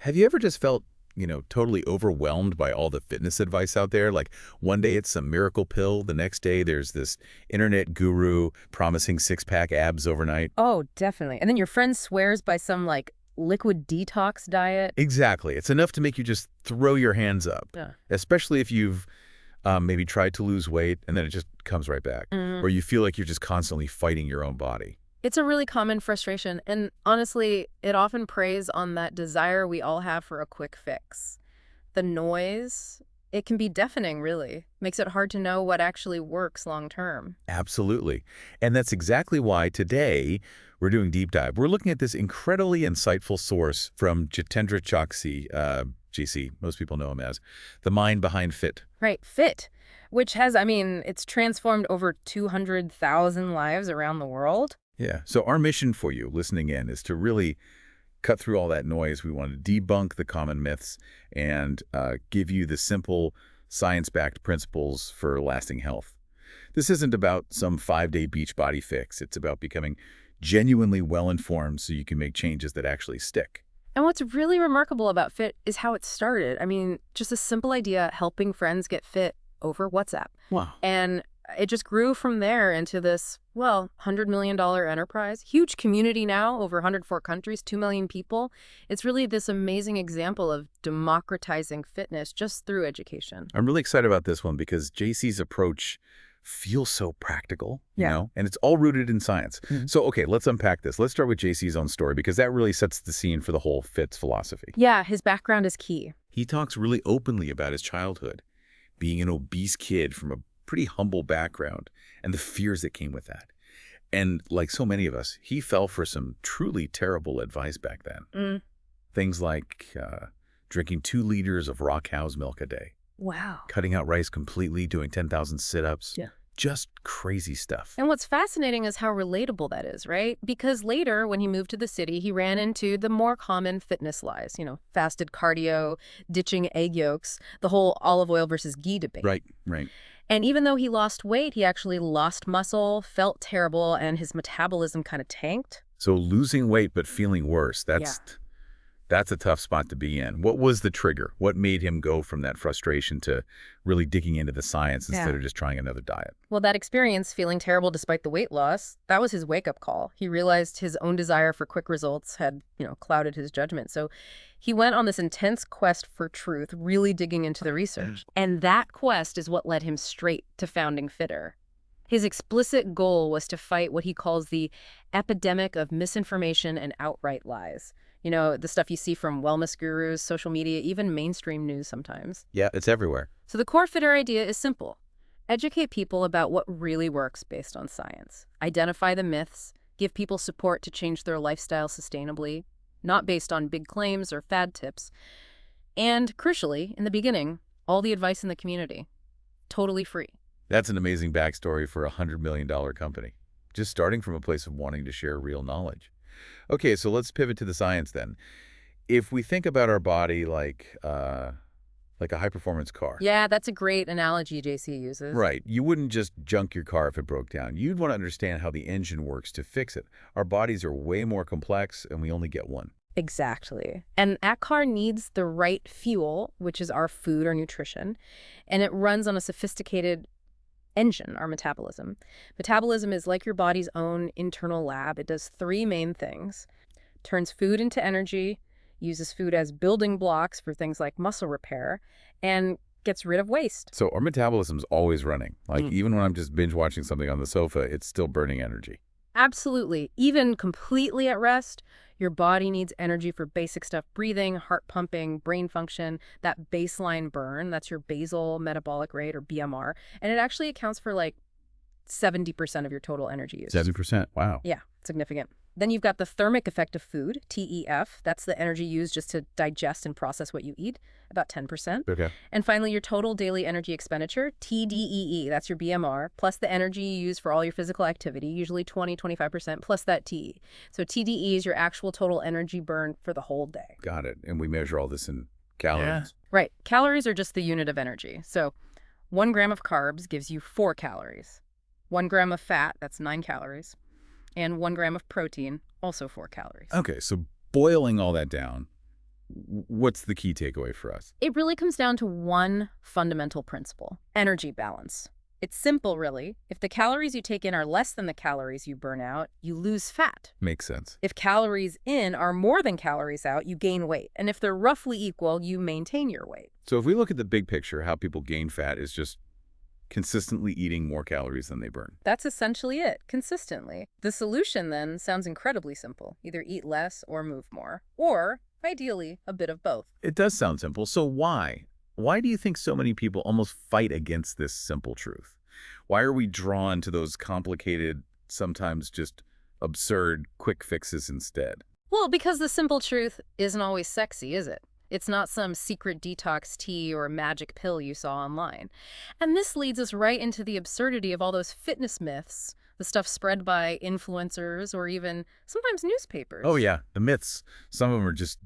Have you ever just felt, totally overwhelmed by all the fitness advice out there? Like one day it's some miracle pill, the next day there's this internet guru promising six-pack abs overnight. Oh, definitely. And then your friend swears by some like liquid detox diet. Exactly. It's enough to make you just throw your hands up, Yeah. especially if you've maybe tried to lose weight and then it just comes right back, or you feel like you're just constantly fighting your own body. It's a really common frustration, and honestly, it often preys on that desire we all have for a quick fix. The noise, it can be deafening, really. Makes it hard to know what actually works long term. Absolutely. And that's exactly why today we're doing Deep Dive. We're looking at this incredibly insightful source from Jitendra Chouksey, GC, most people know him as, the mind behind Fittr. Right, Fit, which has, it's transformed over 200,000 lives around the world. Yeah. So our mission for you listening in is to really cut through all that noise. We want to debunk the common myths and give you the simple science-backed principles for lasting health. This isn't about some 5-day beach body fix. It's about becoming genuinely well-informed so you can make changes that actually stick. And what's really remarkable about Fit is how it started. Just a simple idea, helping friends get fit over WhatsApp. Wow. And it just grew from there into this, $100 million enterprise. Huge community now, over 104 countries, 2 million people. It's really this amazing example of democratizing fitness just through education. I'm really excited about this one because JC's approach feels so practical, and it's all rooted in science. So, okay, let's unpack this. Let's start with JC's own story because that really sets the scene for the whole FITS philosophy. Yeah, his background is key. He talks really openly about his childhood, being an obese kid from a pretty humble background and the fears that came with that. And like so many of us, he fell for some truly terrible advice back then. Things like drinking 2 liters of raw cow's milk a day. Wow. Cutting out rice completely, doing 10,000 sit-ups. Yeah. Just crazy stuff. And what's fascinating is how relatable that is, right? Because later, when he moved to the city, he ran into the more common fitness lies, fasted cardio, ditching egg yolks, the whole olive oil versus ghee debate. Right. And even though he lost weight, he actually lost muscle, felt terrible, and his metabolism kind of tanked. So losing weight but feeling worse, that's a tough spot to be in. What was the trigger? What made him go from that frustration to really digging into the science instead of just trying another diet? Well, that experience, feeling terrible despite the weight loss, that was his wake-up call. He realized his own desire for quick results had, clouded his judgment. So he went on this intense quest for truth, really digging into the research. And that quest is what led him straight to founding Fittr. His explicit goal was to fight what he calls the epidemic of misinformation and outright lies. The stuff you see from wellness gurus, social media, even mainstream news sometimes. Yeah, it's everywhere. So the core Fittr idea is simple. Educate people about what really works based on science. Identify the myths. Give people support to change their lifestyle sustainably, not based on big claims or fad tips. And crucially, in the beginning, all the advice in the community. Totally free. That's an amazing backstory for a $100 million company. Just starting from a place of wanting to share real knowledge. Okay, so let's pivot to the science then. If we think about our body like a high-performance car. Yeah, that's a great analogy JC uses. Right. You wouldn't just junk your car if it broke down. You'd want to understand how the engine works to fix it. Our bodies are way more complex, and we only get one. Exactly. And that car needs the right fuel, which is our food or nutrition, and it runs on a sophisticated engine, our metabolism. Metabolism is like your body's own internal lab. It does 3 main things. Turns food into energy, uses food as building blocks for things like muscle repair, and gets rid of waste. So our metabolism's always running. Even when I'm just binge watching something on the sofa, it's still burning energy. Absolutely. Even completely at rest, your body needs energy for basic stuff, breathing, heart pumping, brain function, that baseline burn, that's your basal metabolic rate or BMR. And it actually accounts for 70% of your total energy use. 70%, wow. Yeah, significant. Then you've got the thermic effect of food, TEF. That's the energy used just to digest and process what you eat, about 10%. Okay. And finally, your total daily energy expenditure, TDEE. That's your BMR, plus the energy you use for all your physical activity, usually 20-25%, plus that TE. So TDE is your actual total energy burn for the whole day. Got it. And we measure all this in calories. Yeah. Right. Calories are just the unit of energy. So 1 gram of carbs gives you 4 calories. 1 gram of fat, that's 9 calories. And 1 gram of protein, also 4 calories. Okay, so boiling all that down, What's the key takeaway for us? It really comes down to one fundamental principle: energy balance. It's simple, really. If the calories you take in are less than the calories you burn out, you lose fat. Makes sense. If calories in are more than calories out, you gain weight. And if they're roughly equal, you maintain your weight. So if we look at the big picture, how people gain fat is just consistently eating more calories than they burn. That's essentially it, consistently. The solution, then, sounds incredibly simple. Either eat less or move more. Or, ideally, a bit of both. It does sound simple. So why? Why do you think so many people almost fight against this simple truth? Why are we drawn to those complicated, sometimes just absurd, quick fixes instead? Well, because the simple truth isn't always sexy, is it? It's not some secret detox tea or magic pill you saw online. And this leads us right into the absurdity of all those fitness myths, the stuff spread by influencers or even sometimes newspapers. Oh yeah, the myths. Some of them are just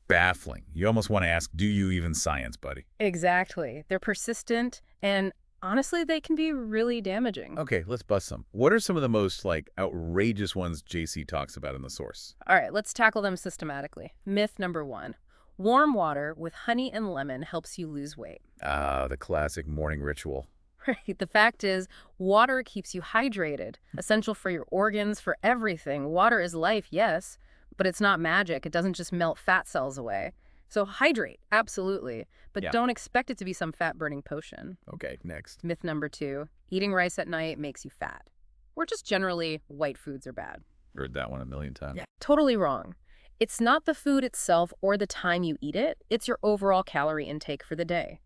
baffling. You almost want to ask, do you even science, buddy? Exactly. They're persistent, and honestly, they can be really damaging. Okay, let's bust some. What are some of the most, outrageous ones JC talks about in the source? All right, let's tackle them systematically. Myth number 1. Warm water with honey and lemon helps you lose weight. Ah, the classic morning ritual. Right. The fact is, water keeps you hydrated, essential for your organs, for everything. Water is life, yes, but it's not magic. It doesn't just melt fat cells away. So hydrate, absolutely, but Yeah. don't expect it to be some fat-burning potion. Okay, next. Myth number 2, eating rice at night makes you fat. Or just generally, white foods are bad. Heard that one a million times. Yeah. Totally wrong. It's not the food itself or the time you eat it, it's your overall calorie intake for the day.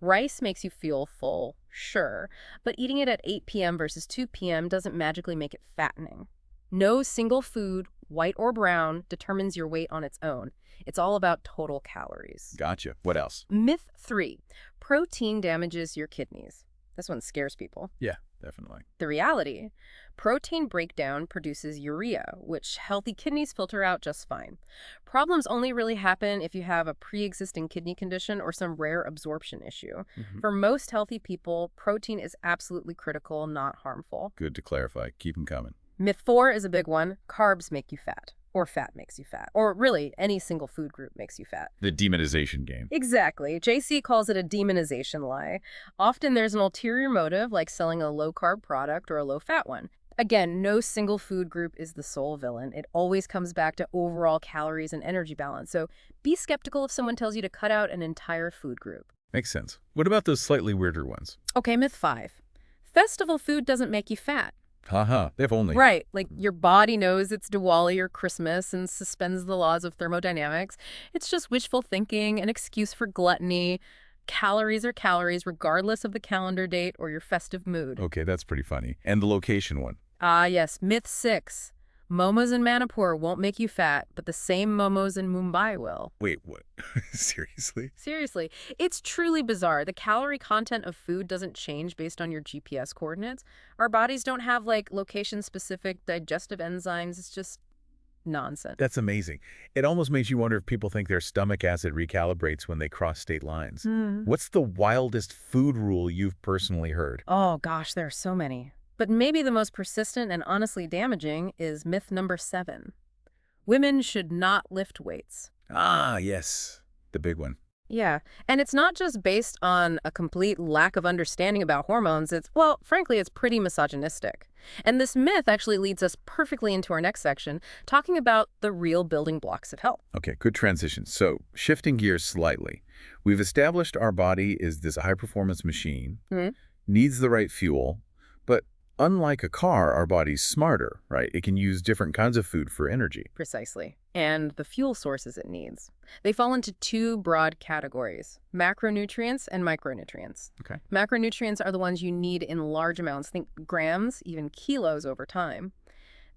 Rice makes you feel full, sure, but eating it at 8 p.m. versus 2 p.m. doesn't magically make it fattening. No single food, white or brown, determines your weight on its own. It's all about total calories. Gotcha. What else? Myth 3, protein damages your kidneys. This one scares people. Yeah, definitely. The reality, protein breakdown produces urea, which healthy kidneys filter out just fine. Problems only really happen if you have a pre-existing kidney condition or some rare absorption issue. For most healthy people, protein is absolutely critical, not harmful. Good to clarify. Keep them coming. Myth 4 is a big one. Carbs make you fat. Or fat makes you fat. Or really, any single food group makes you fat. The demonization game. Exactly. JC calls it a demonization lie. Often there's an ulterior motive, like selling a low-carb product or a low-fat one. Again, no single food group is the sole villain. It always comes back to overall calories and energy balance. So be skeptical if someone tells you to cut out an entire food group. Makes sense. What about those slightly weirder ones? Okay, myth 5. Festival food doesn't make you fat. Haha, if only. Right, like your body knows it's Diwali or Christmas and suspends the laws of thermodynamics. It's just wishful thinking, an excuse for gluttony. Calories are calories regardless of the calendar date or your festive mood. Okay, that's pretty funny. And the location one. Ah, yes, myth 6. Momos in Manipur won't make you fat, but the same momos in Mumbai will. Wait, what? Seriously? Seriously, it's truly bizarre. The calorie content of food doesn't change based on your GPS coordinates. Our bodies don't have, location-specific digestive enzymes. It's just nonsense. That's amazing. It almost makes you wonder if people think their stomach acid recalibrates when they cross state lines. What's the wildest food rule you've personally heard? Oh, gosh, there are so many. But maybe the most persistent and honestly damaging is myth number 7. Women should not lift weights. Ah, yes. The big one. Yeah, and it's not just based on a complete lack of understanding about hormones. Frankly, it's pretty misogynistic. And this myth actually leads us perfectly into our next section, talking about the real building blocks of health. Okay, good transition. So, shifting gears slightly. We've established our body is this high-performance machine, needs the right fuel, but unlike a car, our body's smarter, right? It can use different kinds of food for energy. Precisely. And the fuel sources it needs. They fall into 2 broad categories: macronutrients and micronutrients. Okay. Macronutrients are the ones you need in large amounts, think grams, even kilos over time.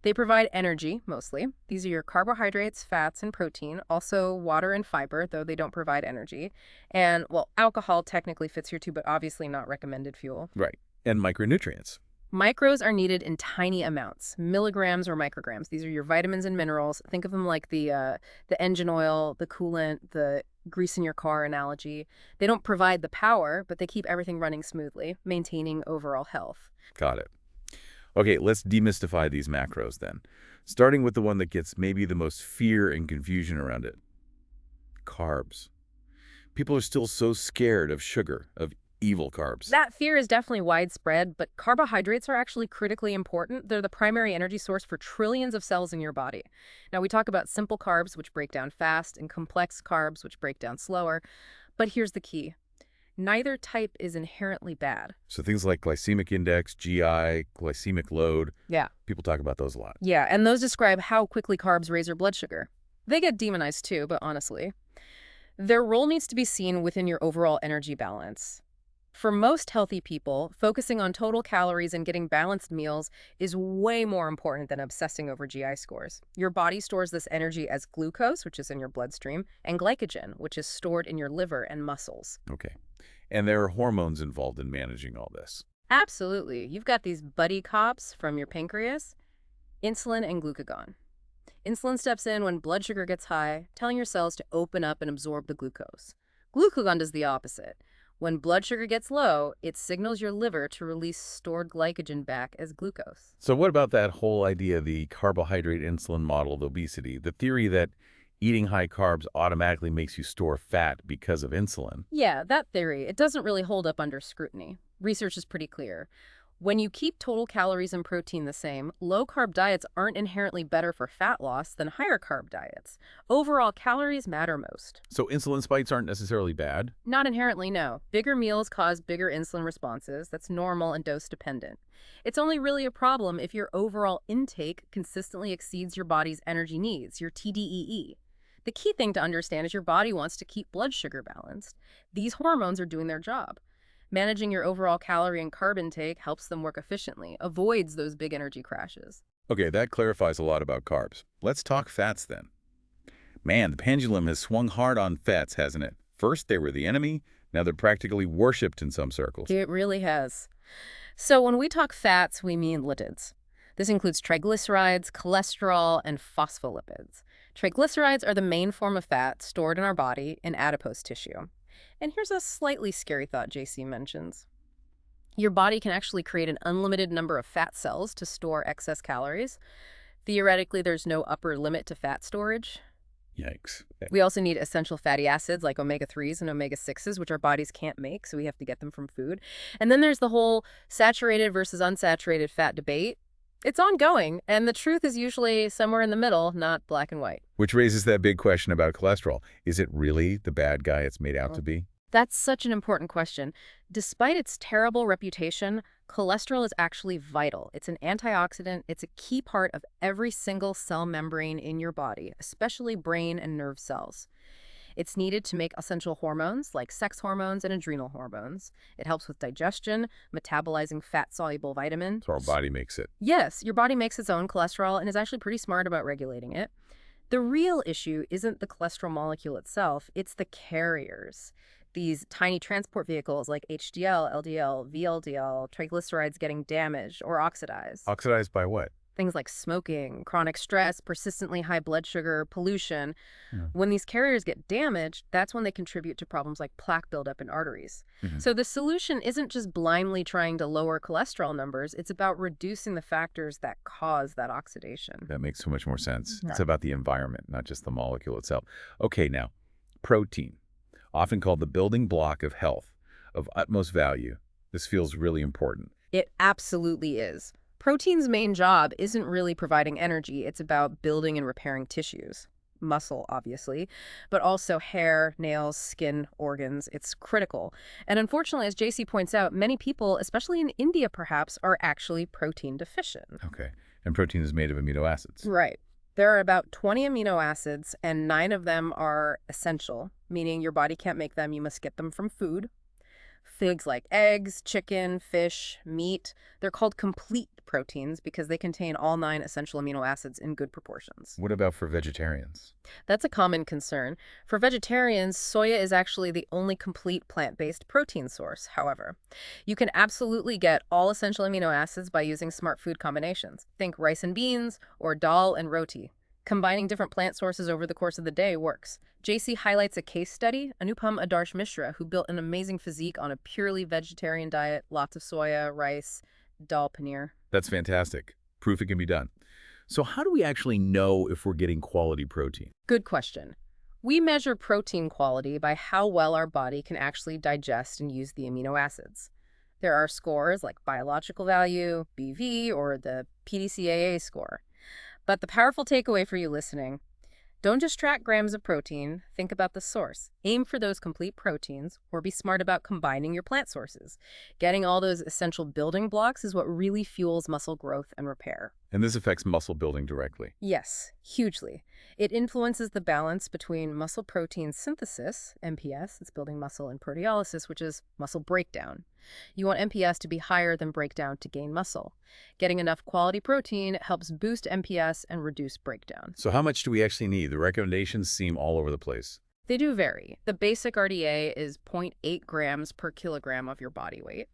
They provide energy, mostly. These are your carbohydrates, fats, and protein, also water and fiber, though they don't provide energy. And, alcohol technically fits here too, but obviously not recommended fuel. Right. And micronutrients. Micros are needed in tiny amounts, milligrams or micrograms. These are your vitamins and minerals. Think of them like the engine oil, the coolant, the grease in your car analogy. They don't provide the power, but they keep everything running smoothly, maintaining overall health. Got it. Okay, let's demystify these macros then, starting with the one that gets maybe the most fear and confusion around it. carbs. People are still so scared of sugar, of evil carbs. That fear is definitely widespread, but carbohydrates are actually critically important. They're the primary energy source for trillions of cells in your body. Now, we talk about simple carbs, which break down fast, and complex carbs, which break down slower. But here's the key. Neither type is inherently bad. So things like glycemic index, GI, glycemic load, Yeah. people talk about those a lot. Yeah, and those describe how quickly carbs raise your blood sugar. They get demonized too, but honestly, their role needs to be seen within your overall energy balance. For most healthy people, focusing on total calories and getting balanced meals is way more important than obsessing over GI scores. Your body stores this energy as glucose, which is in your bloodstream, and glycogen, which is stored in your liver and muscles. Okay. And there are hormones involved in managing all this. Absolutely. You've got these buddy cops from your pancreas, insulin and glucagon. Insulin steps in when blood sugar gets high, telling your cells to open up and absorb the glucose. Glucagon does the opposite. When blood sugar gets low, it signals your liver to release stored glycogen back as glucose. So what about that whole idea, the carbohydrate insulin model of obesity, the theory that eating high carbs automatically makes you store fat because of insulin? Yeah, that theory, it doesn't really hold up under scrutiny. Research is pretty clear. When you keep total calories and protein the same, low-carb diets aren't inherently better for fat loss than higher-carb diets. Overall, calories matter most. So insulin spikes aren't necessarily bad? Not inherently, no. Bigger meals cause bigger insulin responses. That's normal and dose-dependent. It's only really a problem if your overall intake consistently exceeds your body's energy needs, your TDEE. The key thing to understand is your body wants to keep blood sugar balanced. These hormones are doing their job. Managing your overall calorie and carb intake helps them work efficiently, avoids those big energy crashes. Okay, that clarifies a lot about carbs. Let's talk fats then. Man, the pendulum has swung hard on fats, hasn't it? First they were the enemy, now they're practically worshipped in some circles. It really has. So when we talk fats, we mean lipids. This includes triglycerides, cholesterol, and phospholipids. Triglycerides are the main form of fat stored in our body in adipose tissue. And here's a slightly scary thought JC mentions. Your body can actually create an unlimited number of fat cells to store excess calories. Theoretically, there's no upper limit to fat storage. Yikes. We also need essential fatty acids like omega-3s and omega-6s, which our bodies can't make, so we have to get them from food. And then there's the whole saturated versus unsaturated fat debate. It's ongoing, and the truth is usually somewhere in the middle, not black and white. Which raises that big question about cholesterol. Is it really the bad guy it's made out to be? That's such an important question. Despite its terrible reputation, cholesterol is actually vital. It's an antioxidant. It's a key part of every single cell membrane in your body, especially brain and nerve cells. It's needed to make essential hormones like sex hormones and adrenal hormones. It helps with digestion, metabolizing fat-soluble vitamins. So our body makes it. Yes, your body makes its own cholesterol and is actually pretty smart about regulating it. The real issue isn't the cholesterol molecule itself, it's the carriers. These tiny transport vehicles like HDL, LDL, VLDL, triglycerides getting damaged or oxidized. Oxidized by what? Things like smoking, chronic stress, persistently high blood sugar, pollution. Yeah. When these carriers get damaged, that's when they contribute to problems like plaque buildup in arteries. So the solution isn't just blindly trying to lower cholesterol numbers, it's about reducing the factors that cause that oxidation. That makes so much more sense. Yeah. It's about the environment, not just the molecule itself. Okay, now, protein, often called the building block of health, of utmost value. This feels really important. It absolutely is. Protein's main job isn't really providing energy, it's about building and repairing tissues. Muscle, obviously, but also hair, nails, skin, organs. It's critical. And unfortunately, as JC points out, many people, especially in India perhaps, are actually protein deficient. Okay, and protein is made of amino acids. Right. There are about 20 amino acids, and 9 of them are essential, meaning your body can't make them, you must get them from food. Things like eggs, chicken, fish, meat, they're called complete proteins because they contain all 9 essential amino acids in good proportions. What about for vegetarians? That's a common concern. For vegetarians, soya is actually the only complete plant-based protein source, however. You can absolutely get all essential amino acids by using smart food combinations. Think rice and beans or dal and roti. Combining different plant sources over the course of the day works. JC highlights a case study, Anupam Adarsh Mishra, who built an amazing physique on a purely vegetarian diet, lots of soya, rice, dal paneer. That's fantastic. Proof it can be done. So how do we actually know if we're getting quality protein? Good question. We measure protein quality by how well our body can actually digest and use the amino acids. There are scores like biological value, BV, or the PDCAA score. But the powerful takeaway for you listening: don't just track grams of protein, think about the source. Aim for those complete proteins, or be smart about combining your plant sources. Getting all those essential building blocks is what really fuels muscle growth and repair. And this affects muscle building directly. Yes, hugely. It influences the balance between muscle protein synthesis, MPS, it's building muscle, and proteolysis, which is muscle breakdown. You want MPS to be higher than breakdown to gain muscle. Getting enough quality protein helps boost MPS and reduce breakdown. So how much do we actually need? The recommendations seem all over the place. They do vary. The basic RDA is zero point 0.8 grams per kilogram of your body weight.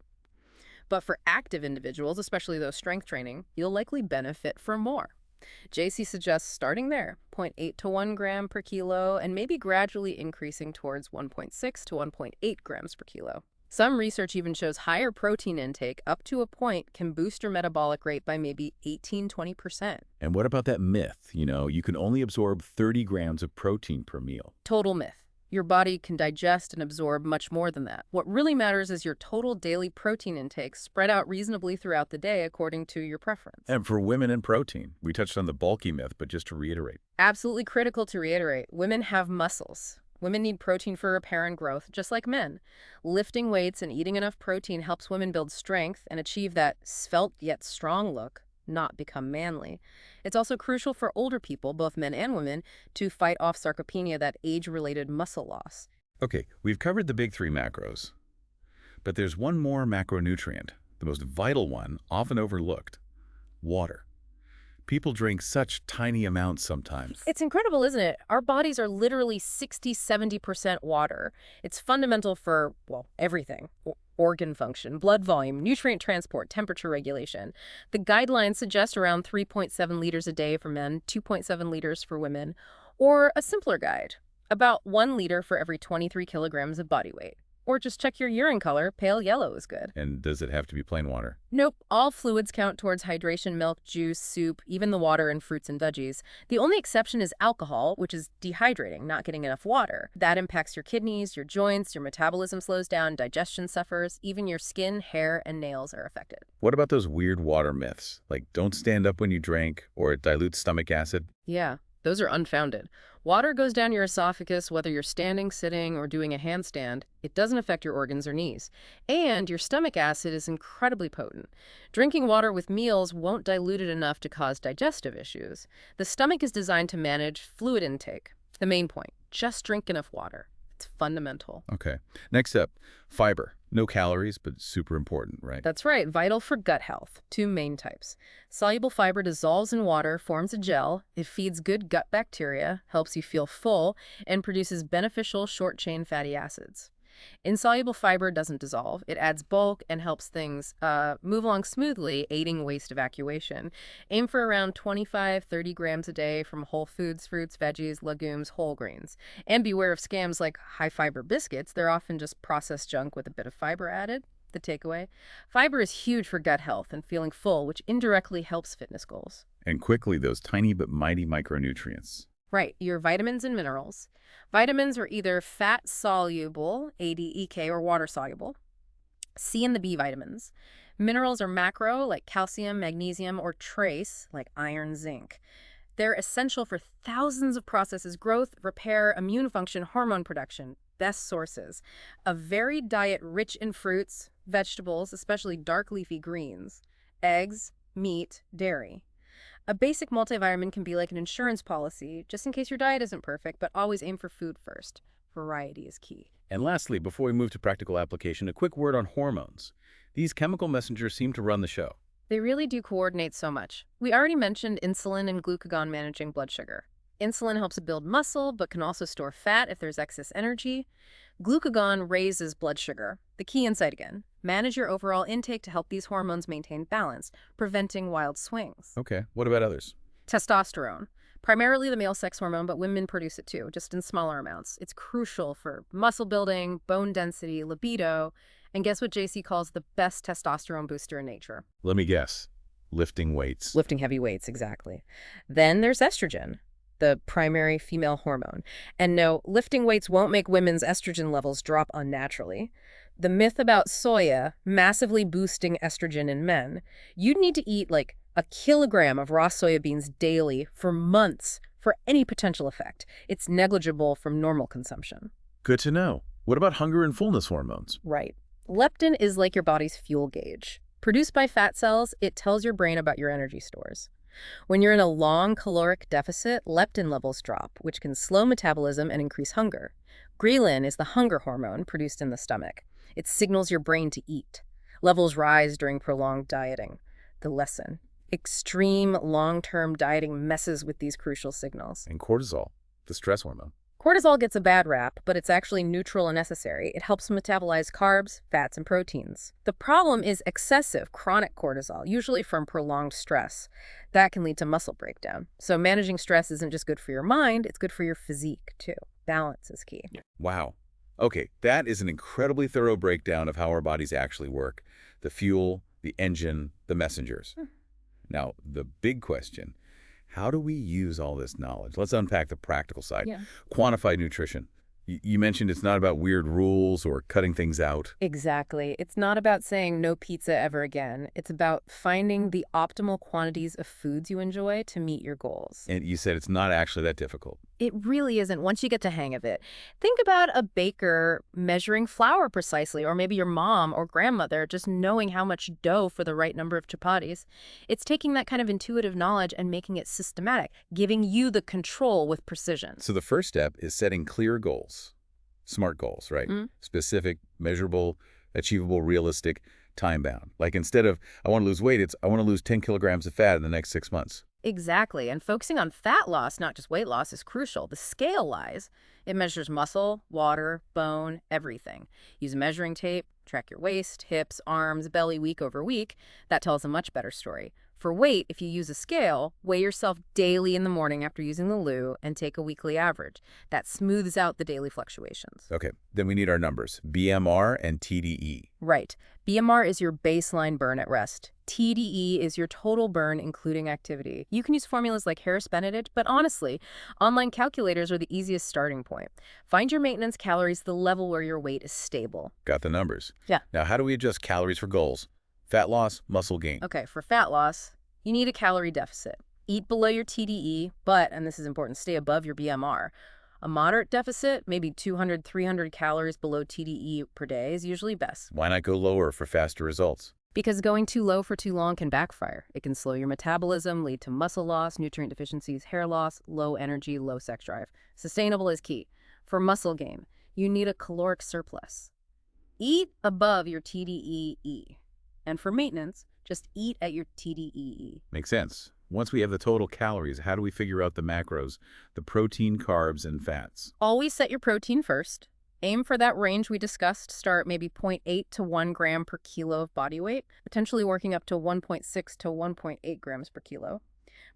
But for active individuals, especially those strength training, you'll likely benefit from more. JC suggests starting there, zero point 0.8 to 1 gram per kilo, and maybe gradually increasing towards 1.6 to 1.8 grams per kilo. Some research even shows higher protein intake up to a point can boost your metabolic rate by maybe 18–20%. And what about that myth? You can only absorb 30 grams of protein per meal. Total myth. Your body can digest and absorb much more than that. What really matters is your total daily protein intake spread out reasonably throughout the day according to your preference. And for women and protein, we touched on the bulky myth, but just to reiterate. Absolutely critical to reiterate, women have muscles. Women need protein for repair and growth, just like men. Lifting weights and eating enough protein helps women build strength and achieve that svelte yet strong look, not become manly. It's also crucial for older people, both men and women, to fight off sarcopenia, that age-related muscle loss. Okay, we've covered the big three macros. But there's one more macronutrient, the most vital one, often overlooked: water. People drink such tiny amounts sometimes. It's incredible, isn't it? Our bodies are literally 60–70% water. It's fundamental for, well, everything. Organ function, blood volume, nutrient transport, temperature regulation. The guidelines suggest around 3.7 liters a day for men, 2.7 liters for women, or a simpler guide, about 1 liter for every 23 kilograms of body weight. Or just check your urine color. Pale yellow is good. And does it have to be plain water? Nope. All fluids count towards hydration: milk, juice, soup, even the water in fruits and veggies. The only exception is alcohol, which is dehydrating, not getting enough water. That impacts your kidneys, your joints, your metabolism slows down, digestion suffers, even your skin, hair, and nails are affected. What about those weird water myths, like don't stand up when you drink, or it dilutes stomach acid? Yeah, those are unfounded. Water goes down your esophagus whether you're standing, sitting, or doing a handstand. It doesn't affect your organs or knees. And your stomach acid is incredibly potent. Drinking water with meals won't dilute it enough to cause digestive issues. The stomach is designed to manage fluid intake. The main point: just drink enough water. It's fundamental. Okay. Next up, fiber. No calories, but super important, right? That's right, vital for gut health. 2 main types. Soluble fiber dissolves in water, forms a gel. It feeds good gut bacteria, helps you feel full, and produces beneficial short-chain fatty acids. Insoluble fiber doesn't dissolve. It adds bulk and helps things move along smoothly, aiding waste evacuation. Aim for around 25–30 grams a day from whole foods, fruits, veggies, legumes, whole grains. And beware of scams like high-fiber biscuits. They're often just processed junk with a bit of fiber added. The takeaway: fiber is huge for gut health and feeling full, which indirectly helps fitness goals. And quickly, those tiny but mighty micronutrients. Right, your vitamins and minerals. Vitamins are either fat-soluble, ADEK, or water-soluble. C and the B vitamins. Minerals are macro, like calcium, magnesium, or trace, like iron, zinc. They're essential for thousands of processes: growth, repair, immune function, hormone production. Best sources: a varied diet rich in fruits, vegetables, especially dark leafy greens, eggs, meat, dairy. A basic multivitamin can be like an insurance policy, just in case your diet isn't perfect, but always aim for food first. Variety is key. And lastly, before we move to practical application, a quick word on hormones. These chemical messengers seem to run the show. They really do coordinate so much. We already mentioned insulin and glucagon managing blood sugar. Insulin helps build muscle, but can also store fat if there's excess energy. Glucagon raises blood sugar. The key insight again: manage your overall intake to help these hormones maintain balance, preventing wild swings. Okay, what about others? Testosterone. Primarily the male sex hormone, but women produce it too, just in smaller amounts. It's crucial for muscle building, bone density, libido, and guess what JC calls the best testosterone booster in nature? Let me guess. Lifting weights. Lifting heavy weights, exactly. Then there's estrogen. the primary female hormone. And no, lifting weights won't make women's estrogen levels drop unnaturally. The myth about soya massively boosting estrogen in men, you'd need to eat like a kilogram of raw soybeans daily for months for any potential effect. It's negligible from normal consumption. Good to know. What about hunger and fullness hormones? Right. Leptin is like your body's fuel gauge. Produced by fat cells, it tells your brain about your energy stores. When you're in a long caloric deficit, leptin levels drop, which can slow metabolism and increase hunger. Ghrelin is the hunger hormone produced in the stomach. It signals your brain to eat. Levels rise during prolonged dieting. The lesson: extreme long-term dieting messes with these crucial signals. And cortisol, the stress hormone. Cortisol gets a bad rap, but it's actually neutral and necessary. It helps metabolize carbs, fats, and proteins. The problem is excessive chronic cortisol, usually from prolonged stress. That can lead to muscle breakdown. So managing stress isn't just good for your mind, it's good for your physique, too. Balance is key. Wow. Okay, that is an incredibly thorough breakdown of how our bodies actually work. The fuel, the engine, the messengers. Now, the big question: how do we use all this knowledge? Let's unpack the practical side. Quantified nutrition. You mentioned it's not about weird rules or cutting things out. Exactly. It's not about saying no pizza ever again. It's about finding the optimal quantities of foods you enjoy to meet your goals. And you said it's not actually that difficult. It really isn't once you get the hang of it. Think about a baker measuring flour precisely, or maybe your mom or grandmother just knowing how much dough for the right number of chapatis. It's taking that kind of intuitive knowledge and making it systematic, giving you the control with precision. So the first step is setting clear goals. Smart goals, right? Specific, measurable, achievable, realistic, time-bound. Like instead of, I want to lose weight, it's, I want to lose 10 kilograms of fat in the next 6 months. Exactly. And focusing on fat loss, not just weight loss, is crucial. The scale lies. It measures muscle, water, bone, everything. Use a measuring tape, track your waist, hips, arms, belly week over week. That tells a much better story. For weight, if you use a scale, weigh yourself daily in the morning after using the loo and take a weekly average. That smooths out the daily fluctuations. Okay, then we need our numbers, BMR and TDE. Right. BMR is your baseline burn at rest. TDE is your total burn, including activity. You can use formulas like Harris Benedict, but honestly, online calculators are the easiest starting point. Find your maintenance calories, the level where your weight is stable. Got the numbers. Yeah. Now, how do we adjust calories for goals? Fat loss, muscle gain. Okay, for fat loss, you need a calorie deficit. Eat below your TDE, but, and this is important, stay above your BMR. A moderate deficit, maybe 200, 300 calories below TDE per day, is usually best. Why not go lower for faster results? Because going too low for too long can backfire. It can slow your metabolism, lead to muscle loss, nutrient deficiencies, hair loss, low energy, low sex drive. Sustainable is key. For muscle gain, you need a caloric surplus. Eat above your TDEE. And for maintenance, just eat at your TDEE. Makes sense. Once we have the total calories, how do we figure out the macros, the protein, carbs, and fats? Always set your protein first. Aim for that range we discussed. Start maybe 0.8 to 1 gram per kilo of body weight, potentially working up to 1.6 to 1.8 grams per kilo.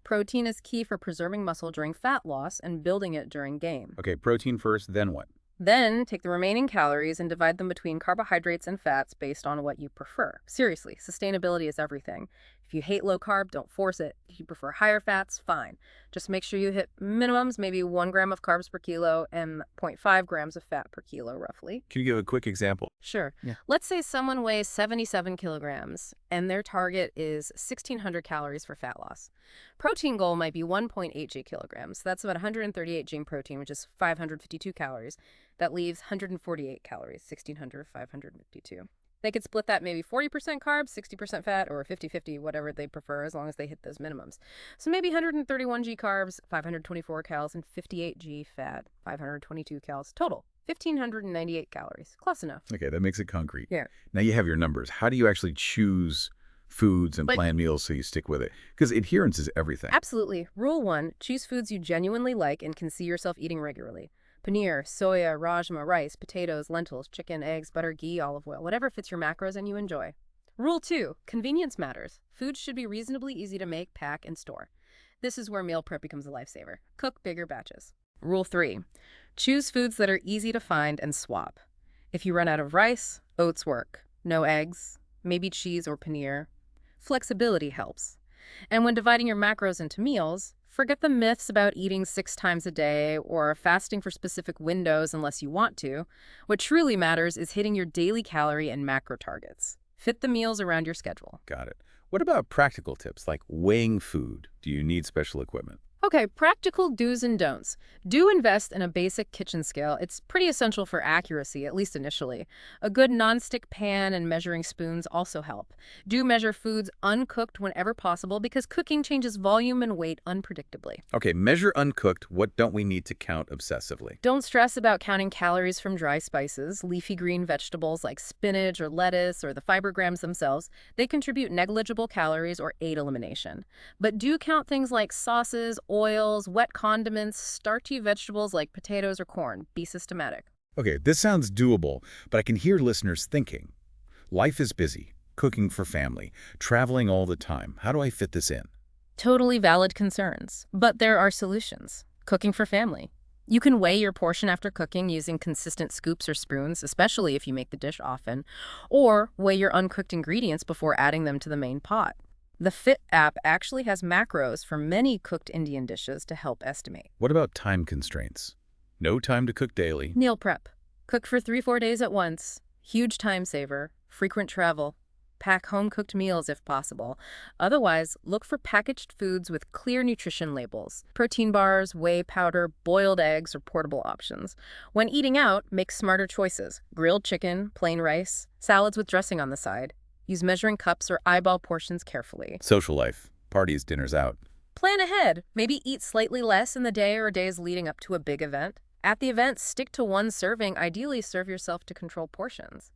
Protein is key for preserving muscle during fat loss and building it during gain. Okay, protein first, then what? Then take the remaining calories and divide them between carbohydrates and fats based on what you prefer. Seriously, sustainability is everything. If you hate low carb, don't force it. If you prefer higher fats, fine. Just make sure you hit minimums, maybe 1 gram of carbs per kilo and 0.5 grams of fat per kilo, roughly. Can you give a quick example? Sure. Yeah. Let's say someone weighs 77 kilograms and their target is 1,600 calories for fat loss. Protein goal might be 1.8 kilograms. That's about 138 g protein, which is 552 calories. That leaves 148 calories, 1,600, 552. They could split that maybe 40% carbs, 60% fat, or 50-50, whatever they prefer, as long as they hit those minimums. So maybe 131 g carbs, 524 calories, and 58 g fat, 522 calories total. 1,598 calories. Close enough. Okay, that makes it concrete. Yeah. Now you have your numbers. How do you actually choose foods and plan meals so you stick with it? Because adherence is everything. Absolutely. Rule 1, choose foods you genuinely like and can see yourself eating regularly. Paneer, soya, rajma, rice, potatoes, lentils, chicken, eggs, butter, ghee, olive oil, whatever fits your macros and you enjoy. Rule 2, convenience matters. Foods should be reasonably easy to make, pack, and store. This is where meal prep becomes a lifesaver. Cook bigger batches. Rule 3, choose foods that are easy to find and swap. If you run out of rice, oats work. No eggs, maybe cheese or paneer. Flexibility helps. And when dividing your macros into meals, Forget the myths about eating 6 times a day or fasting for specific windows unless you want to. What truly matters is hitting your daily calorie and macro targets. Fit the meals around your schedule. Got it. What about practical tips like weighing food? Do you need special equipment? Okay, practical do's and don'ts. Do invest in a basic kitchen scale. It's pretty essential for accuracy, at least initially. A good nonstick pan and measuring spoons also help. Do measure foods uncooked whenever possible because cooking changes volume and weight unpredictably. Okay, measure uncooked. What don't we need to count obsessively? Don't stress about counting calories from dry spices. Leafy green vegetables like spinach or lettuce or the fiber grams themselves, they contribute negligible calories or aid elimination. But do count things like sauces, oils, wet condiments, starchy vegetables like potatoes or corn. Be systematic. Okay, this sounds doable, but I can hear listeners thinking. Life is busy, cooking for family, traveling all the time. How do I fit this in? Totally valid concerns, but there are solutions. Cooking for family. You can weigh your portion after cooking using consistent scoops or spoons, especially if you make the dish often, or weigh your uncooked ingredients before adding them to the main pot. The Fittr app actually has macros for many cooked Indian dishes to help estimate. What about time constraints? No time to cook daily. Meal prep. Cook for 3-4 days at once. Huge time saver. Frequent travel. Pack home-cooked meals if possible. Otherwise, look for packaged foods with clear nutrition labels. Protein bars, whey powder, boiled eggs, or portable options. When eating out, make smarter choices. Grilled chicken, plain rice, salads with dressing on the side. Use measuring cups or eyeball portions carefully. Social life. Parties, dinners out. Plan ahead. Maybe eat slightly less in the day or days leading up to a big event. At the event, stick to one serving. Ideally, serve yourself to control portions.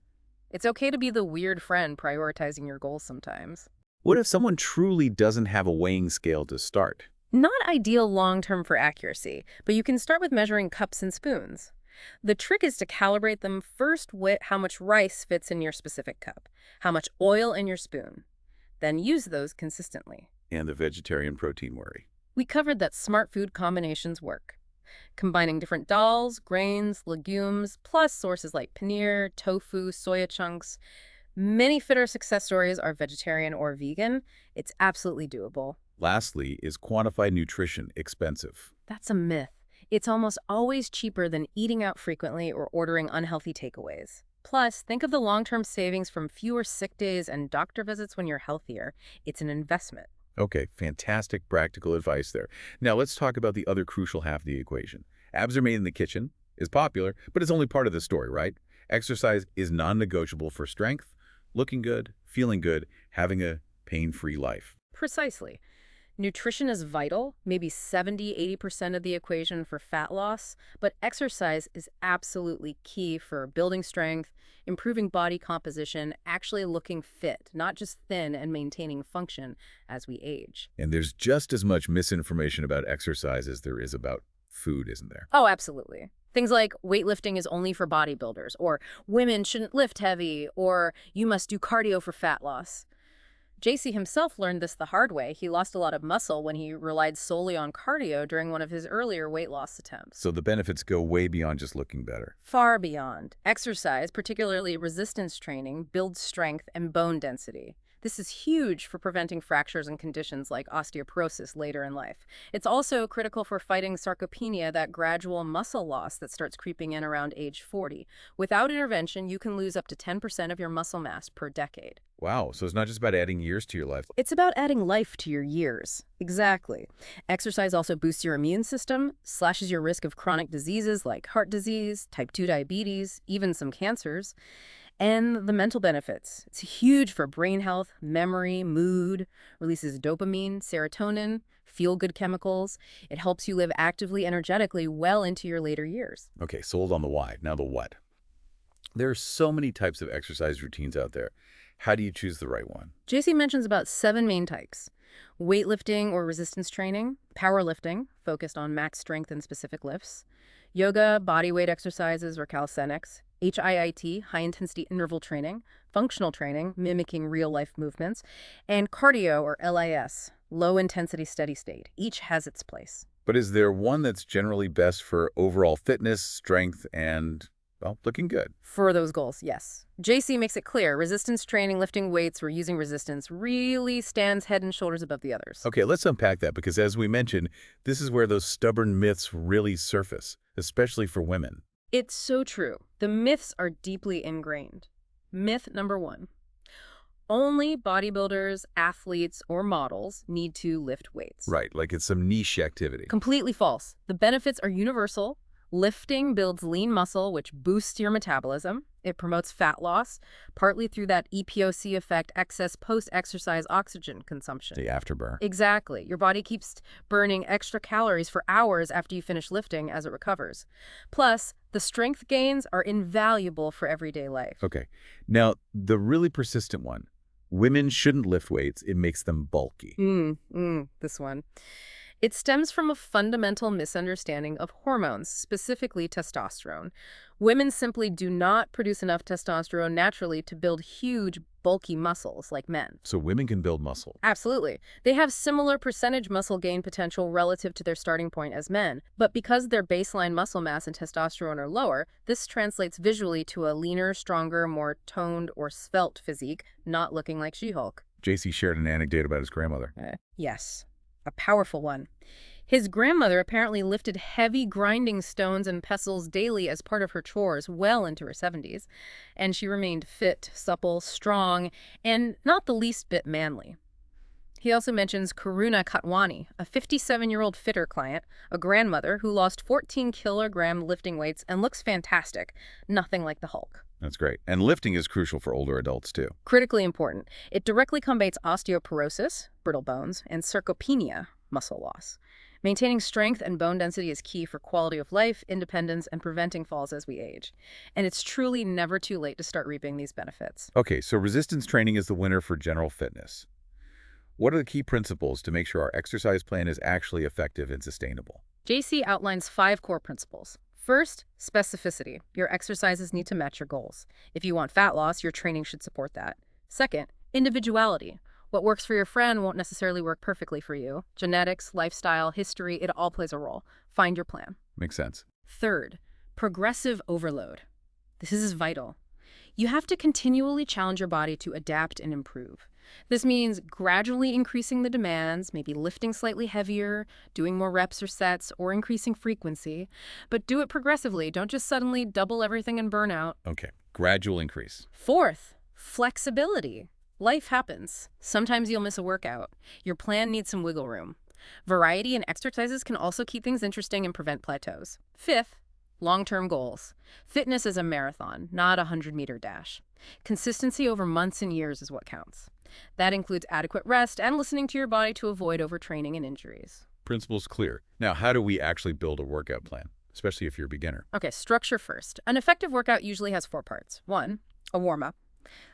It's okay to be the weird friend prioritizing your goals sometimes. What if someone truly doesn't have a weighing scale to start? Not ideal long-term for accuracy, but you can start with measuring cups and spoons. The trick is to calibrate them first with how much rice fits in your specific cup, how much oil in your spoon. Then use those consistently. And the vegetarian protein worry. We covered that smart food combinations work. Combining different dals, grains, legumes, plus sources like paneer, tofu, soya chunks. Many Fittr success stories are vegetarian or vegan. It's absolutely doable. Lastly, is quantified nutrition expensive? That's a myth. It's almost always cheaper than eating out frequently or ordering unhealthy takeaways. Plus, think of the long-term savings from fewer sick days and doctor visits when you're healthier. It's an investment. Okay, fantastic practical advice there. Now let's talk about the other crucial half of the equation. Abs are made in the kitchen is popular, but it's only part of the story, right? Exercise is non-negotiable for strength, looking good, feeling good, having a pain-free life. Precisely. Nutrition is vital, maybe 70–80% of the equation for fat loss, but exercise is absolutely key for building strength, improving body composition, actually looking fit, not just thin and maintaining function as we age. And there's just as much misinformation about exercise as there is about food, isn't there? Oh, absolutely. Things like weightlifting is only for bodybuilders, or women shouldn't lift heavy, or you must do cardio for fat loss. JC himself learned this the hard way. He lost a lot of muscle when he relied solely on cardio during one of his earlier weight loss attempts. So the benefits go way beyond just looking better. Far beyond. Exercise, particularly resistance training, builds strength and bone density. This is huge for preventing fractures and conditions like osteoporosis later in life. It's also critical for fighting sarcopenia, that gradual muscle loss that starts creeping in around age 40. Without intervention, you can lose up to 10% of your muscle mass per decade. Wow, so it's not just about adding years to your life. It's about adding life to your years. Exactly. Exercise also boosts your immune system, slashes your risk of chronic diseases like heart disease, type 2 diabetes, even some cancers. And the mental benefits. It's huge for brain health, memory, mood, releases dopamine, serotonin, feel-good chemicals. It helps you live actively, energetically well into your later years. Okay, sold on the why. Now the what. There are so many types of exercise routines out there. How do you choose the right one? JC mentions about 7 main types. Weightlifting or resistance training, powerlifting, focused on max strength and specific lifts, yoga, bodyweight exercises or calisthenics, HIIT, high-intensity interval training, functional training, mimicking real-life movements, and cardio or LIS, low-intensity steady state. Each has its place. But is there one that's generally best for overall fitness, strength, and Well, looking good. For those goals, yes. JC makes it clear resistance training, lifting weights, or using resistance really stands head and shoulders above the others. Okay, let's unpack that because as we mentioned, this is where those stubborn myths really surface, especially for women. It's so true. The myths are deeply ingrained. Myth number 1. Only bodybuilders, athletes, or models need to lift weights. Right, like it's some niche activity. Completely false. The benefits are universal. Lifting builds lean muscle, which boosts your metabolism. It promotes fat loss, partly through that EPOC effect, excess post-exercise oxygen consumption. The afterburn. Exactly. Your body keeps burning extra calories for hours after you finish lifting as it recovers. Plus, the strength gains are invaluable for everyday life. Okay, now the really persistent one. Women shouldn't lift weights. It makes them bulky. This one. It stems from a fundamental misunderstanding of hormones, specifically testosterone. Women simply do not produce enough testosterone naturally to build huge, bulky muscles like men. So women can build muscle. Absolutely. They have similar percentage muscle gain potential relative to their starting point as men, but because their baseline muscle mass and testosterone are lower, this translates visually to a leaner, stronger, more toned or svelte physique, not looking like She-Hulk. JC shared an anecdote about his grandmother. Yes. A powerful one. His grandmother apparently lifted heavy grinding stones and pestles daily as part of her chores well into her 70s, and she remained fit, supple, strong, and not the least bit manly. He also mentions Karuna Katwani, a 57-year-old Fittr client, a grandmother who lost 14-kilogram lifting weights and looks fantastic, nothing like the Hulk. That's great. And lifting is crucial for older adults, too. Critically important. It directly combats osteoporosis, brittle bones, and sarcopenia, muscle loss. Maintaining strength and bone density is key for quality of life, independence, and preventing falls as we age. And it's truly never too late to start reaping these benefits. Okay, so resistance training is the winner for general fitness. What are the key principles to make sure our exercise plan is actually effective and sustainable? JC outlines 5 core principles. First, specificity. Your exercises need to match your goals. If you want fat loss, your training should support that. Second, individuality. What works for your friend won't necessarily work perfectly for you. Genetics, lifestyle, history, it all plays a role. Find your plan. Makes sense. Third, progressive overload. This is vital. You have to continually challenge your body to adapt and improve. This means gradually increasing the demands, maybe lifting slightly heavier, doing more reps or sets, or increasing frequency. But do it progressively. Don't just suddenly double everything and burn out. Okay, gradual increase. Fourth, flexibility. Life happens. Sometimes you'll miss a workout. Your plan needs some wiggle room. Variety in exercises can also keep things interesting and prevent plateaus. Fifth, long-term goals. Fitness is a marathon, not a 100-meter dash. Consistency over months and years is what counts. That includes adequate rest and listening to your body to avoid overtraining and injuries. Principles clear. Now, how do we actually build a workout plan, especially if you're a beginner? Okay, structure first. An effective workout usually has 4 parts. 1, a warm-up.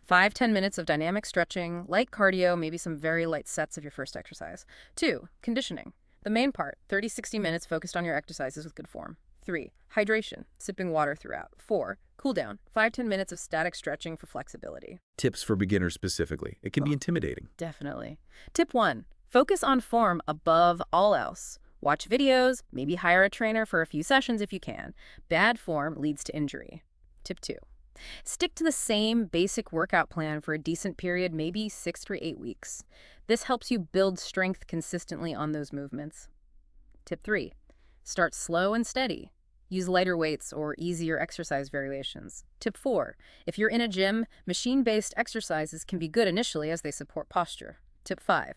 5-10 minutes of dynamic stretching, light cardio, maybe some very light sets of your first exercise. 2, conditioning. The main part, 30-60 minutes focused on your exercises with good form. 3, hydration, sipping water throughout. 4, cool down, 5-10 minutes of static stretching for flexibility. Tips for beginners specifically. It can be intimidating. Definitely. Tip 1, focus on form above all else. Watch videos, maybe hire a trainer for a few sessions if you can. Bad form leads to injury. Tip 2, stick to the same basic workout plan for a decent period, maybe 6 to 8 weeks. This helps you build strength consistently on those movements. Tip 3, start slow and steady. Use lighter weights or easier exercise variations. Tip 4, if you're in a gym, machine-based exercises can be good initially as they support posture. Tip 5,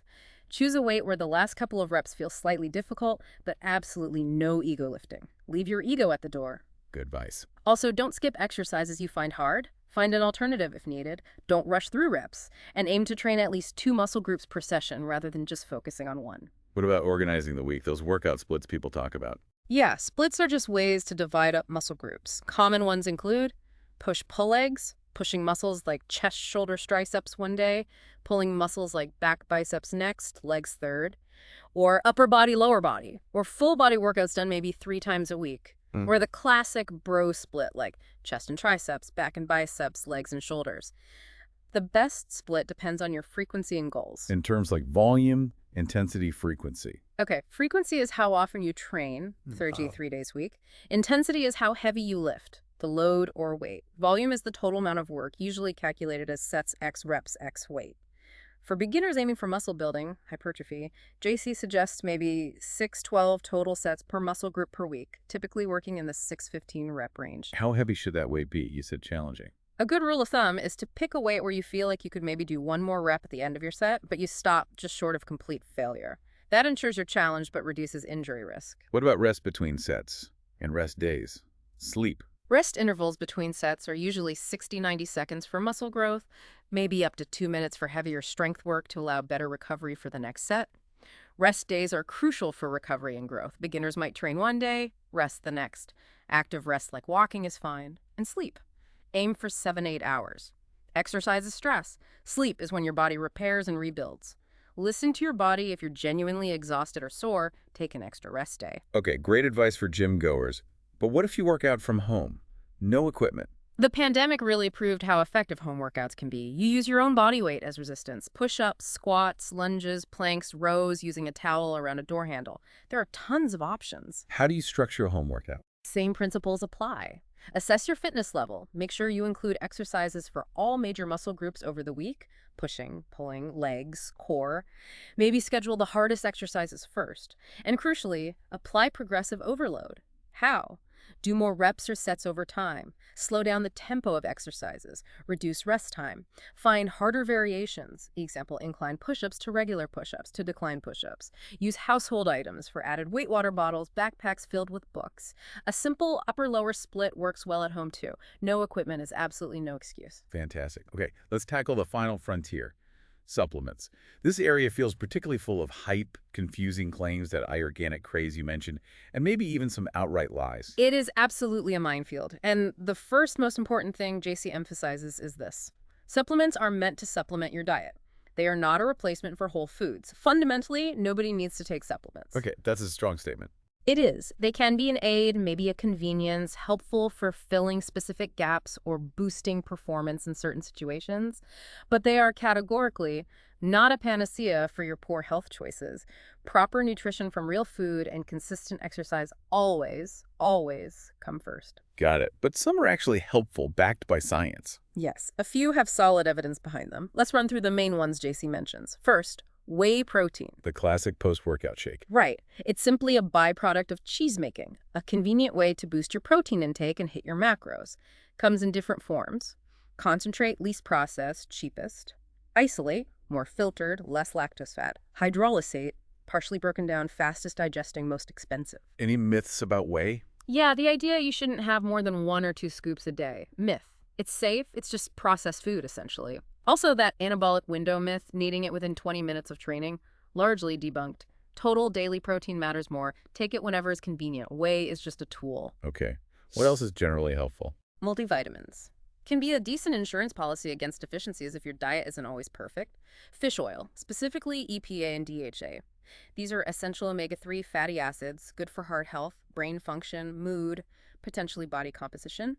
choose a weight where the last couple of reps feel slightly difficult, but absolutely no ego lifting. Leave your ego at the door. Good advice. Also, don't skip exercises you find hard. Find an alternative if needed. Don't rush through reps, and aim to train at least 2 muscle groups per session rather than just focusing on one. What about organizing the week? Those workout splits people talk about. Yeah, splits are just ways to divide up muscle groups. Common ones include push-pull legs, pushing muscles like chest, shoulders, triceps one day, pulling muscles like back, biceps next, legs third, or upper body, lower body, or full body workouts done maybe 3 times a week. Or the classic bro split, like chest and triceps, back and biceps, legs and shoulders. The best split depends on your frequency and goals. In terms like volume, intensity, frequency. Okay, frequency is how often you train, 3 days a week. Intensity is how heavy you lift, the load or weight. Volume is the total amount of work, usually calculated as sets x reps x weight. For beginners aiming for muscle building, hypertrophy, JC suggests maybe 6-12 total sets per muscle group per week, typically working in the 6-15 rep range. How heavy should that weight be? You said challenging. A good rule of thumb is to pick a weight where you feel like you could maybe do one more rep at the end of your set, but you stop just short of complete failure. That ensures you're challenged but reduces injury risk. What about rest between sets and rest days? Sleep. Rest intervals between sets are usually 60-90 seconds for muscle growth, maybe up to 2 minutes for heavier strength work to allow better recovery for the next set. Rest days are crucial for recovery and growth. Beginners might train one day, rest the next. Active rest like walking is fine. And sleep. Aim for 7-8 hours. Exercise is stress. Sleep is when your body repairs and rebuilds. Listen to your body. If you're genuinely exhausted or sore, take an extra rest day. Okay, great advice for gym goers. But what if you work out from home? No equipment. The pandemic really proved how effective home workouts can be. You use your own body weight as resistance. Push-ups, squats, lunges, planks, rows, using a towel around a door handle. There are tons of options. How do you structure a home workout? Same principles apply. Assess your fitness level. Make sure you include exercises for all major muscle groups over the week: pushing, pulling, legs, core. Maybe schedule the hardest exercises first. And crucially, apply progressive overload. How? Do more reps or sets over time. Slow down the tempo of exercises. Reduce rest time. Find harder variations. Example, incline push-ups to regular push-ups to decline push-ups. Use household items for added weight water bottles, backpacks filled with books. A simple upper-lower split works well at home too. No equipment is absolutely no excuse. Fantastic. Okay, let's tackle the final frontier. Supplements. This area feels particularly full of hype, confusing claims, that inorganic craze you mentioned, and maybe even some outright lies. It is absolutely a minefield. And the first most important thing JC emphasizes is this. Supplements are meant to supplement your diet. They are not a replacement for whole foods. Fundamentally, nobody needs to take supplements. Okay, that's a strong statement. It is. They can be an aid, maybe a convenience, helpful for filling specific gaps or boosting performance in certain situations, but they are categorically not a panacea for your poor health choices. Proper nutrition from real food and consistent exercise always come first. Got it. But some are actually helpful, backed by science. Yes, a few have solid evidence behind them. Let's run through the main ones JC mentions. First, whey protein. The classic post-workout shake. Right. It's simply a byproduct of cheese making, a convenient way to boost your protein intake and hit your macros. Comes in different forms. Concentrate, least processed, cheapest. Isolate, more filtered, less lactose fat. Hydrolysate, partially broken down, fastest digesting, most expensive. Any myths about whey? Yeah, the idea you shouldn't have more than 1 or 2 scoops a day. Myth. It's safe, it's just processed food, essentially. Also, that anabolic window myth, needing it within 20 minutes of training, largely debunked. Total daily protein matters more. Take it whenever is convenient. Whey is just a tool. Okay. What else is generally helpful? Multivitamins. Can be a decent insurance policy against deficiencies if your diet isn't always perfect. Fish oil, specifically EPA and DHA. These are essential omega-3 fatty acids, good for heart health, brain function, mood, potentially body composition.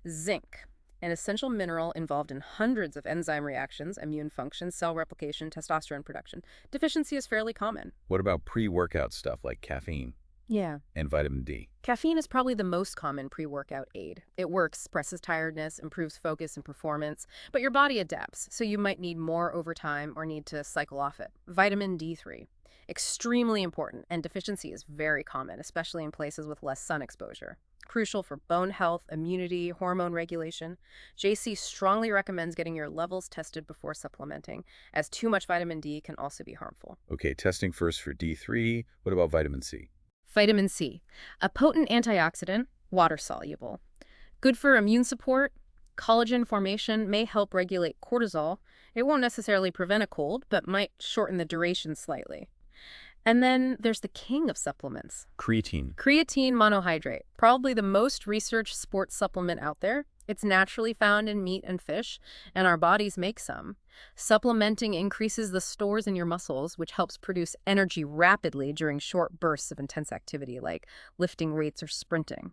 Zinc, an essential mineral involved in hundreds of enzyme reactions, immune function, cell replication, testosterone production. Deficiency is fairly common. What about pre-workout stuff like caffeine? Yeah. And vitamin D? Caffeine is probably the most common pre-workout aid. It works, suppresses tiredness, improves focus and performance, but your body adapts, so you might need more over time or need to cycle off it. Vitamin D3. Extremely important, and deficiency is very common, especially in places with less sun exposure. Crucial for bone health, immunity, hormone regulation. JC strongly recommends getting your levels tested before supplementing, as too much vitamin D can also be harmful. Okay, testing first for D3. What about vitamin C? Vitamin C, a potent antioxidant, water-soluble. Good for immune support. Collagen formation may help regulate cortisol. It won't necessarily prevent a cold, but might shorten the duration slightly. And then there's the king of supplements. Creatine. Creatine monohydrate, probably the most researched sports supplement out there. It's naturally found in meat and fish, and our bodies make some. Supplementing increases the stores in your muscles, which helps produce energy rapidly during short bursts of intense activity, like lifting weights or sprinting.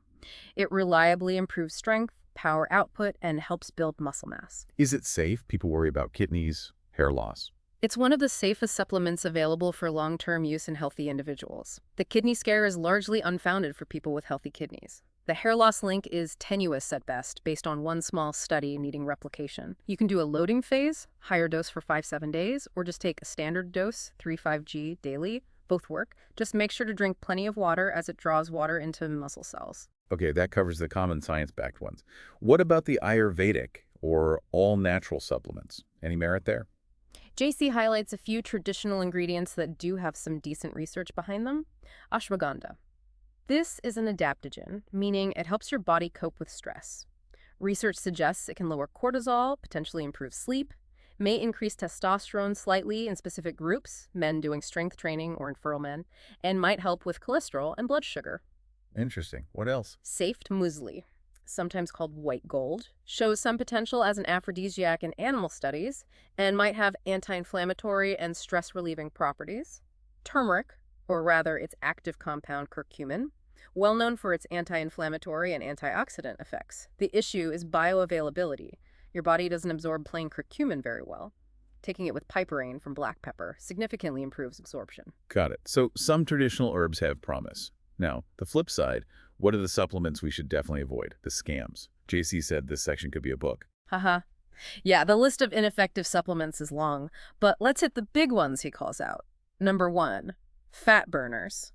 It reliably improves strength, power output, and helps build muscle mass. Is it safe? People worry about kidneys, hair loss. It's one of the safest supplements available for long-term use in healthy individuals. The kidney scare is largely unfounded for people with healthy kidneys. The hair loss link is tenuous at best, based on one small study needing replication. You can do a loading phase, higher dose for 5-7 days, or just take a standard dose, 3-5G daily. Both work. Just make sure to drink plenty of water as it draws water into muscle cells. Okay, that covers the common science-backed ones. What about the Ayurvedic or all-natural supplements? Any merit there? JC highlights a few traditional ingredients that do have some decent research behind them. Ashwagandha. This is an adaptogen, meaning it helps your body cope with stress. Research suggests it can lower cortisol, potentially improve sleep, may increase testosterone slightly in specific groups, men doing strength training or infertile men, and might help with cholesterol and blood sugar. Interesting. What else? Safed muesli, sometimes called white gold, shows some potential as an aphrodisiac in animal studies and might have anti-inflammatory and stress-relieving properties. Turmeric, or rather its active compound curcumin, well known for its anti-inflammatory and antioxidant effects. The issue is bioavailability. Your body doesn't absorb plain curcumin very well. Taking it with piperine from black pepper significantly improves absorption. Got it. So some traditional herbs have promise. Now, the flip side, what are the supplements we should definitely avoid? The scams. JC said this section could be a book. Haha. Yeah, the list of ineffective supplements is long, but let's hit the big ones he calls out. Number 1, fat burners.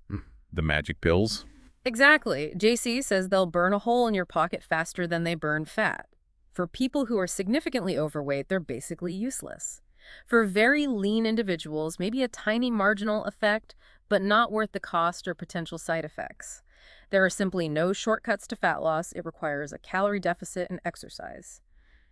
The magic pills? Exactly. JC says they'll burn a hole in your pocket faster than they burn fat. For people who are significantly overweight, they're basically useless. For very lean individuals, maybe a tiny marginal effect, but not worth the cost or potential side effects. There are simply no shortcuts to fat loss. It requires a calorie deficit and exercise.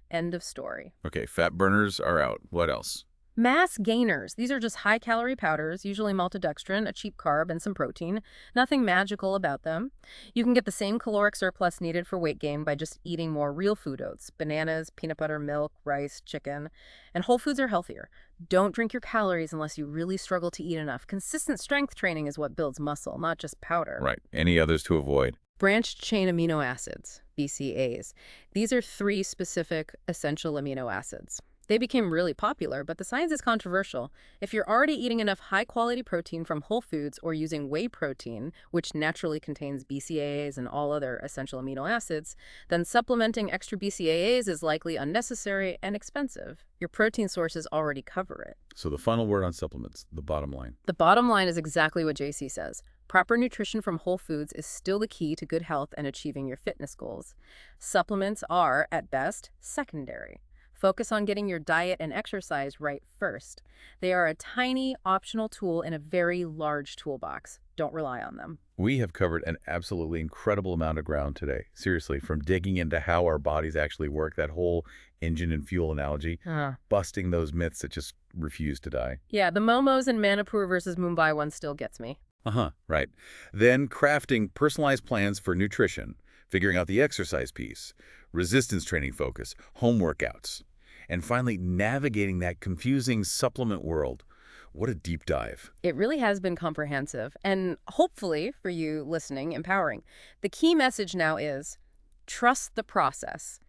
End of story. Okay, fat burners are out. What else? Mass gainers. These are just high-calorie powders, usually maltodextrin, a cheap carb, and some protein. Nothing magical about them. You can get the same caloric surplus needed for weight gain by just eating more real food oats, bananas, peanut butter, milk, rice, chicken. And whole foods are healthier. Don't drink your calories unless you really struggle to eat enough. Consistent strength training is what builds muscle, not just powder. Right. Any others to avoid? Branched-chain amino acids, BCAAs. These are 3 specific essential amino acids. They became really popular, but the science is controversial. If you're already eating enough high-quality protein from whole foods or using whey protein, which naturally contains BCAAs and all other essential amino acids, then supplementing extra BCAAs is likely unnecessary and expensive. Your protein sources already cover it. So the final word on supplements, the bottom line. The bottom line is exactly what JC says. Proper nutrition from whole foods is still the key to good health and achieving your fitness goals. Supplements are, at best, secondary. Focus on getting your diet and exercise right first. They are a tiny, optional tool in a very large toolbox. Don't rely on them. We have covered an absolutely incredible amount of ground today. Seriously, from digging into how our bodies actually work, that whole engine and fuel analogy, busting those myths that just refuse to die. Yeah, the Momos and Manipur versus Mumbai one still gets me. Right. Then crafting personalized plans for nutrition, figuring out the exercise piece, resistance training focus, home workouts, and finally navigating that confusing supplement world. What a deep dive. It really has been comprehensive and hopefully, for you listening, empowering. The key message now is trust the process.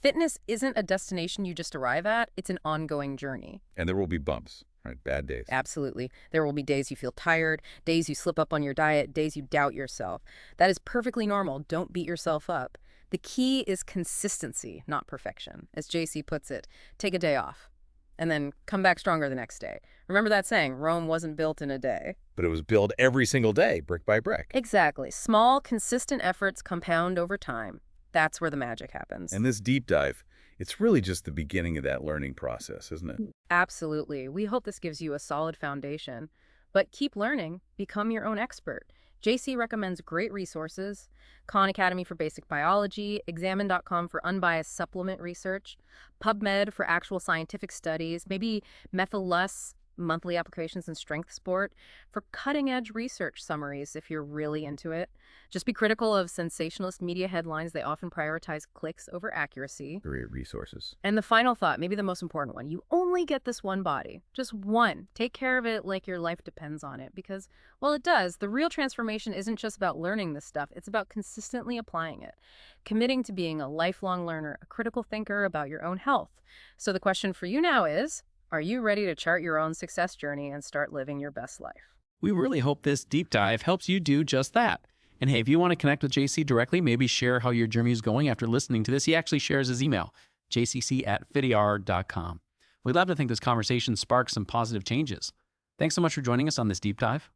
Fitness isn't a destination you just arrive at. It's an ongoing journey. And there will be bumps, right? Bad days. Absolutely. There will be days you feel tired, days you slip up on your diet, days you doubt yourself. That is perfectly normal. Don't beat yourself up. The key is consistency, not perfection. As JC puts it, take a day off and then come back stronger the next day. Remember that saying, Rome wasn't built in a day. But it was built every single day, brick by brick. Exactly. Small, consistent efforts compound over time. That's where the magic happens. And this deep dive, it's really just the beginning of that learning process, isn't it? Absolutely. We hope this gives you a solid foundation. But keep learning. Become your own expert. JC recommends great resources: Khan Academy for basic biology, examine.com for unbiased supplement research, PubMed for actual scientific studies, maybe Methylus, monthly applications in strength sport, for cutting-edge research summaries if you're really into it. Just be critical of sensationalist media headlines. They often prioritize clicks over accuracy. Great resources. And the final thought, maybe the most important one, you only get this one body. Just one. Take care of it like your life depends on it because, well, it does. The real transformation isn't just about learning this stuff. It's about consistently applying it, committing to being a lifelong learner, a critical thinker about your own health. So the question for you now is, are you ready to chart your own success journey and start living your best life? We really hope this deep dive helps you do just that. And hey, if you want to connect with JC directly, maybe share how your journey is going after listening to this, he actually shares his email, jcc@fittr.com. We'd love to think this conversation sparks some positive changes. Thanks so much for joining us on this deep dive.